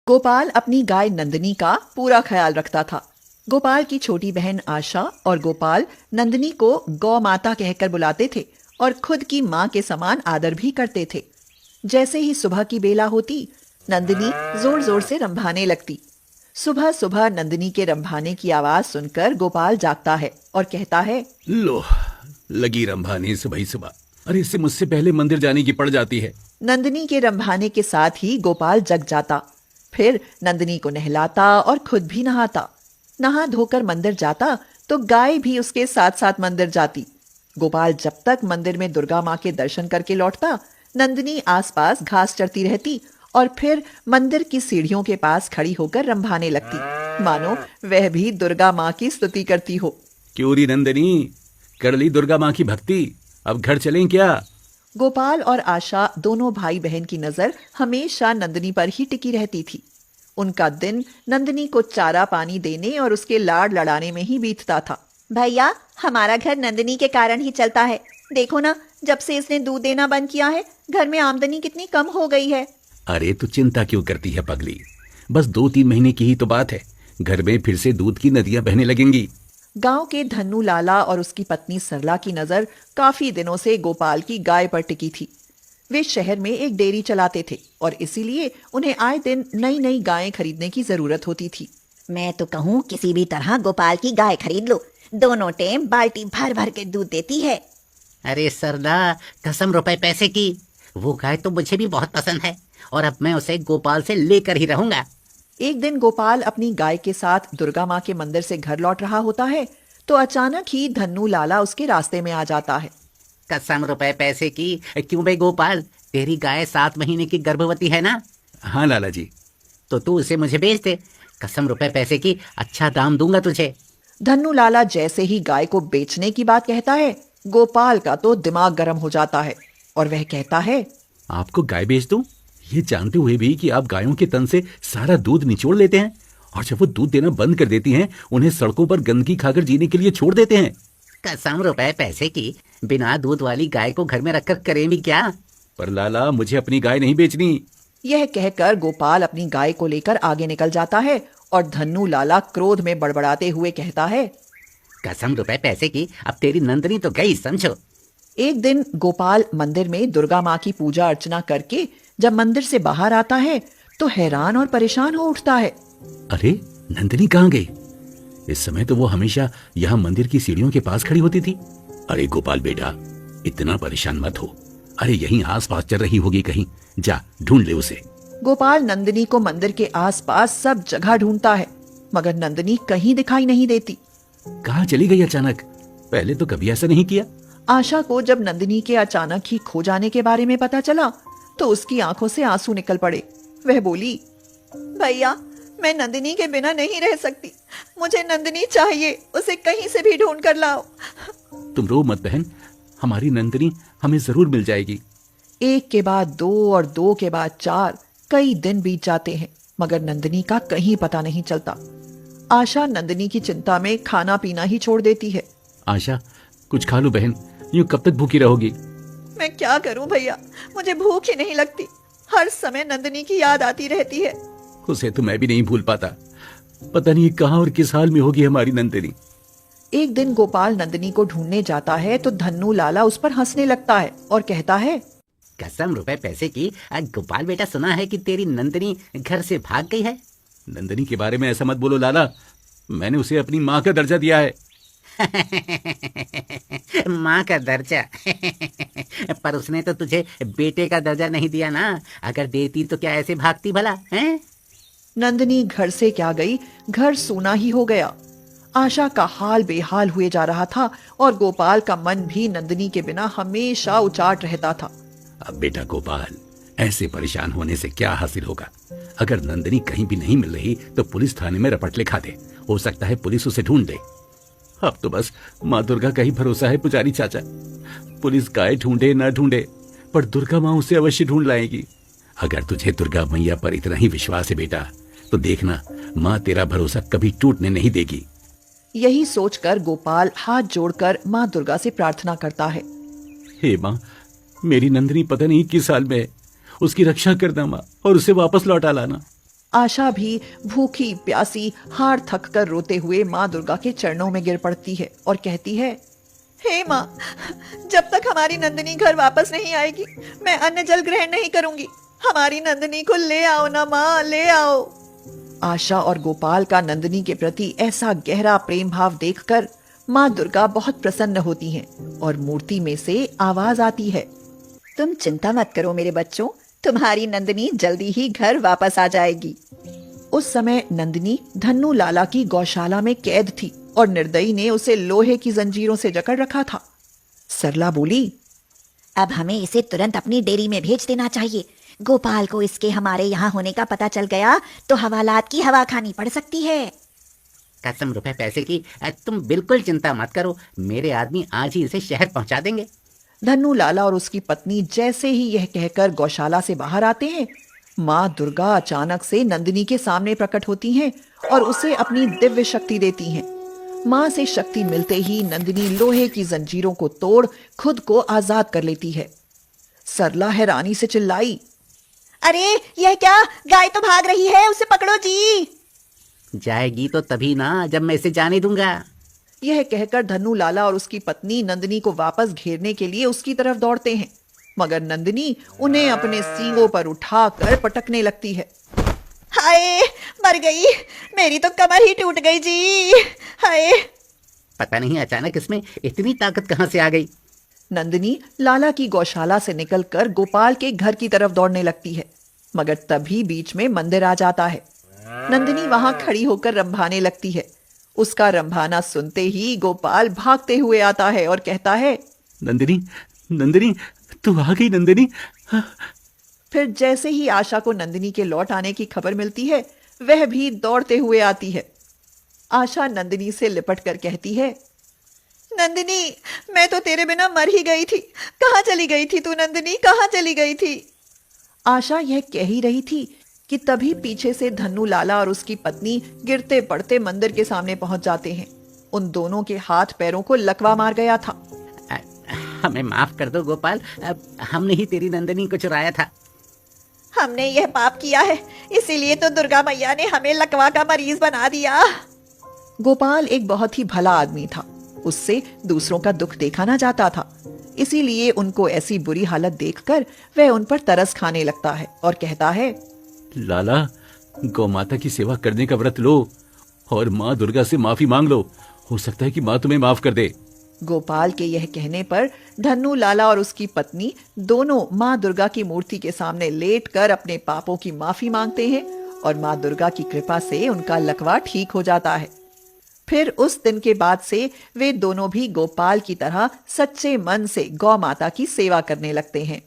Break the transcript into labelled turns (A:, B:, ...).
A: गोपाल अपनी गाय नंदिनी का पूरा ख्याल रखता था। गोपाल की छोटी बहन आशा और गोपाल नंदिनी को गौ माता कहकर बुलाते थे और खुद की मां के समान आदर भी करते थे। जैसे ही सुबह की बेला होती, नंदिनी जोर जोर से रंभाने लगती। सुबह सुबह नंदिनी के रंभाने की आवाज सुनकर गोपाल जागता है और कहता है,
B: लो, लगी रंभाने सुबह सुबह। अरे इससे मुझसे पहले मंदिर जाने की पड़ जाती है।
A: नंदिनी के रंभाने के साथ ही गोपाल जग जाता। फिर नंदिनी को नहलाता और खुद भी नहाता। नहा धोकर मंदिर जाता तो गाय भी उसके साथ साथ मंदिर जाती। गोपाल जब तक मंदिर में दुर्गा माँ के दर्शन करके लौटता, नंदिनी आसपास घास चरती रहती और फिर मंदिर की सीढ़ियों के पास खड़ी होकर रंभाने लगती, मानो वह भी दुर्गा माँ की स्तुति करती हो।
B: क्यों री नंदिनी, कर ली दुर्गा माँ की भक्ति, अब घर चलें क्या?
A: गोपाल और आशा दोनों भाई बहन की नजर हमेशा नंदिनी पर ही टिकी रहती थी। उनका दिन नंदिनी को चारा पानी देने और उसके लाड़ लड़ाने में ही बीतता था।
C: भैया, हमारा घर नंदिनी के कारण ही चलता है। देखो ना, जब से इसने दूध देना बंद किया है, घर में आमदनी कितनी कम हो गई है।
B: अरे तू चिंता क्यों करती है पगली, बस 2-3 महीने की ही तो बात है, घर में फिर से दूध की नदियां बहने लगेंगी।
A: गांव के धन्नू लाला और उसकी पत्नी सरला की नजर काफी दिनों से गोपाल की गाय पर टिकी थी। वे शहर में एक डेयरी चलाते थे और इसीलिए उन्हें आए दिन नई नई गायें खरीदने की जरूरत होती थी।
C: मैं तो कहूँ किसी भी तरह गोपाल की गाय खरीद लो, दोनों टाइम बाल्टी भर भर के दूध देती है।
D: अरे सरदा, कसम रुपए पैसे की, वो गाय तो मुझे भी बहुत पसंद है और अब मैं उसे गोपाल से लेकर ही रहूंगा।
A: एक दिन गोपाल अपनी गाय के साथ दुर्गा माँ के मंदिर से घर लौट रहा होता है तो अचानक ही धन्नू लाला उसके रास्ते में आ जाता है।
D: कसम रुपए पैसे की, क्यों बे गोपाल, तेरी गाय 7 महीने की गर्भवती है ना?
B: हाँ लाला जी।
D: तो तू उसे मुझे बेच दे, कसम रुपए पैसे की, अच्छा दाम दूंगा तुझे।
A: धन्नू लाला जैसे ही गाय को बेचने की बात कहता है, गोपाल का तो दिमाग गर्म हो जाता है और वह कहता है,
B: आपको गाय बेच दूं, ये जानते हुए भी कि आप गायों के तन से सारा दूध निचोड़ लेते हैं और जब वो दूध देना बंद कर देती हैं, उन्हें सड़कों पर गंदगी खाकर जीने के लिए छोड़ देते हैं।
D: कसम रुपए पैसे की, बिना दूध वाली गाय को घर में रखकर करें भी क्या?
B: पर लाला, मुझे अपनी गाय नहीं बेचनी।
A: यह कहकर गोपाल अपनी गाय को लेकर आगे निकल जाता है और धन्नू लाला क्रोध में बड़बड़ाते हुए कहता है,
D: कसम रुपए पैसे की, अब तेरी नंदनी तो गई समझो।
A: एक दिन गोपाल मंदिर में दुर्गा माँ की पूजा अर्चना करके जब मंदिर से बाहर आता है तो हैरान और परेशान हो उठता है।
B: अरे नंदिनी कहाँ गई? इस समय तो वो हमेशा यहाँ मंदिर की सीढ़ियों के पास खड़ी होती थी। अरे गोपाल बेटा, इतना परेशान मत हो, अरे यहीं आसपास चल रही होगी कहीं, जा ढूंढ ले उसे।
A: गोपाल नंदिनी को मंदिर के आसपास सब जगह ढूंढता है मगर नंदिनी कहीं दिखाई नहीं देती।
B: कहाँ चली गई अचानक? पहले तो कभी ऐसा नहीं किया।
A: आशा को जब नंदिनी के अचानक ही खो जाने के बारे में पता चला तो उसकी आंखों से आंसू निकल पड़े। वह बोली, भैया, मैं नंदिनी के बिना नहीं रह सकती, मुझे नंदिनी चाहिए, उसे कहीं से भी ढूंढ कर लाओ।
B: तुम रो मत बहन, हमारी नंदिनी हमें जरूर मिल जाएगी।
A: एक के बाद 2 और 2 के बाद 4 कई दिन बीत जाते हैं मगर नंदिनी का कहीं पता नहीं चलता। आशा नंदिनी की चिंता में खाना पीना ही छोड़ देती है।
B: आशा, कुछ खा लो बहन, यूं कब तक भूखी रहोगी?
A: मैं क्या करूं भैया, मुझे भूख ही नहीं लगती, हर समय नंदिनी की याद आती रहती है।
B: उसे तो मैं भी नहीं भूल पाता, पता नहीं कहाँ और किस हाल में होगी हमारी नंदिनी।
A: एक दिन गोपाल नंदिनी को ढूंढने जाता है तो धन्नू लाला उस पर हंसने लगता है और कहता है,
D: कसम रुपए पैसे की, गोपाल बेटा, सुना है कि तेरी नंदिनी घर से भाग गई है।
B: नंदिनी के बारे में ऐसा मत बोलो लाला, मैंने उसे अपनी माँ का दर्जा दिया है।
D: माँ का दर्जा? पर उसने तो तुझे बेटे का दर्जा नहीं दिया ना, अगर देती तो क्या ऐसे भागती भला है?
A: नंदिनी घर से क्या गई, घर सूना ही हो गया। आशा का हाल बेहाल हुए जा रहा था और गोपाल का मन भी नंदिनी के बिना हमेशा उचाट रहता था।
B: अब बेटा गोपाल, ऐसे परेशान होने से क्या हासिल होगा? अगर नंदिनी कहीं भी नहीं मिल रही तो पुलिस थाने में रपट लिखा दे, हो सकता है पुलिस उसे ढूंढ ले। अब तो बस माँ दुर्गा का ही भरोसा है पुजारी चाचा, पुलिस गाय ढूंढे ना ढूंढे पर दुर्गा माँ उसे अवश्य ढूंढ लाएगी। अगर तुझे दुर्गा मैया पर इतना ही विश्वास है बेटा, तो देखना माँ तेरा भरोसा कभी टूटने नहीं देगी।
A: यही सोचकर गोपाल हाथ जोड़कर माँ दुर्गा से प्रार्थना करता है,
B: हे माँ, मेरी नंदिनी पता नहीं किस हाल में है, उसकी रक्षा करना माँ और उसे वापस लौटा लाना।
A: आशा भी भूखी प्यासी हार थक कर रोते हुए माँ दुर्गा के चरणों में गिर पड़ती है और कहती है,
C: हे माँ, जब तक हमारी नंदिनी घर वापस नहीं आएगी मैं अन्न जल ग्रहण नहीं करूंगी। हमारी नंदिनी को ले आओ ना माँ, ले आओ।
A: आशा और गोपाल का नंदिनी के प्रति ऐसा गहरा प्रेम भाव देखकर माँ दुर्गा बहुत प्रसन्न होती हैं और मूर्ति में से आवाज आती है,
C: तुम चिंता मत करो मेरे बच्चों, तुम्हारी नंदिनी जल्दी ही घर वापस आ जाएगी।
A: उस समय नंदिनी धन्नू लाला की गौशाला में कैद थी और निर्दयी ने उसे लोहे की जंजीरों से जकड़ रखा था। सरला बोली,
C: अब हमें इसे तुरंत अपनी डेयरी में भेज देना चाहिए। गोपाल को इसके हमारे यहाँ होने का पता चल गया तो हवालात की हवा खानी पड़ सकती है।
D: कसम रुपए पैसे की, तुम बिल्कुल चिंता मत करो, मेरे आदमी आज ही इसे शहर पहुंचा देंगे।
A: धन्नू लाला और उसकी पत्नी जैसे ही यह कहकर गौशाला से बाहर आते हैं, माँ दुर्गा अचानक से नंदिनी के सामने प्रकट होती हैं और उसे अपनी दिव्य शक्ति देती हैं। माँ से शक्ति मिलते ही नंदिनी लोहे की जंजीरों को तोड़ खुद को आजाद कर लेती है। सरला हैरानी से चिल्लाई,
C: अरे यह क्या, गाय तो भाग रही है, उसे पकड़ो जी।
D: जाएगी तो तभी ना जब मैं इसे जाने दूंगा।
A: यह कहकर धन्नू लाला और उसकी पत्नी नंदिनी को वापस घेरने के लिए उसकी तरफ दौड़ते हैं, मगर नंदिनी उन्हें अपने सींगों पर उठाकर पटकने लगती है।
C: हाय, मर गई, मेरी तो कमर ही टूट गई जी। हाय।
D: पता नहीं अचानक इसमें इतनी ताकत कहाँ से आ गई।
A: नंदिनी लाला की गौशाला से निकलकर गोपाल के घर की तरफ दौड़ने लगती है, मगर तभी बीच में मंदिर आ जाता है। नंदिनी वहां खड़ी होकर रंभाने लगती है। उसका रंभाना सुनते ही गोपाल भागते हुए आता है और कहता है,
B: नंदिनी, नंदिनी, तू आ गई नंदिनी।
A: फिर जैसे ही आशा को नंदिनी के लौट आने की खबर मिलती है, वह भी दौड़ते हुए आती है। आशा नंदिनी से लिपट कर कहती है,
C: नंदिनी, मैं तो तेरे बिना मर ही गई थी। कहाँ चली गई थी तू नंदिनी, कहाँ चली गई थी?
A: आशा यह कह ही रही थी कि तभी पीछे से धन्नू लाला और उसकी पत्नी गिरते पड़ते मंदिर के सामने पहुंच जाते हैं। उन दोनों के हाथ पैरों को लकवा मार गया था।
D: हमें माफ कर दो गोपाल, हमने ही तेरी नंदिनी को चुराया था।
C: हमने यह पाप किया है, इसीलिए तो दुर्गा मैया ने हमें लकवा का मरीज बना दिया।
A: गोपाल एक बहुत ही भला आदमी था, उससे दूसरों का दुख देखा ना जाता था, इसीलिए उनको ऐसी बुरी हालत देखकर वह उन पर तरस खाने लगता है और कहता है,
B: लाला, गौ माता की सेवा करने का व्रत लो और माँ दुर्गा से माफी मांग लो, हो सकता है कि माँ तुम्हें माफ कर दे।
A: गोपाल के यह कहने पर धन्नू लाला और उसकी पत्नी दोनों माँ दुर्गा की मूर्ति के सामने लेटकर अपने पापों की माफी मांगते हैं और माँ दुर्गा की कृपा से उनका लकवा ठीक हो जाता है। फिर उस दिन के बाद से वे दोनों भी गोपाल की तरह सच्चे मन से गौ माता की सेवा करने लगते हैं।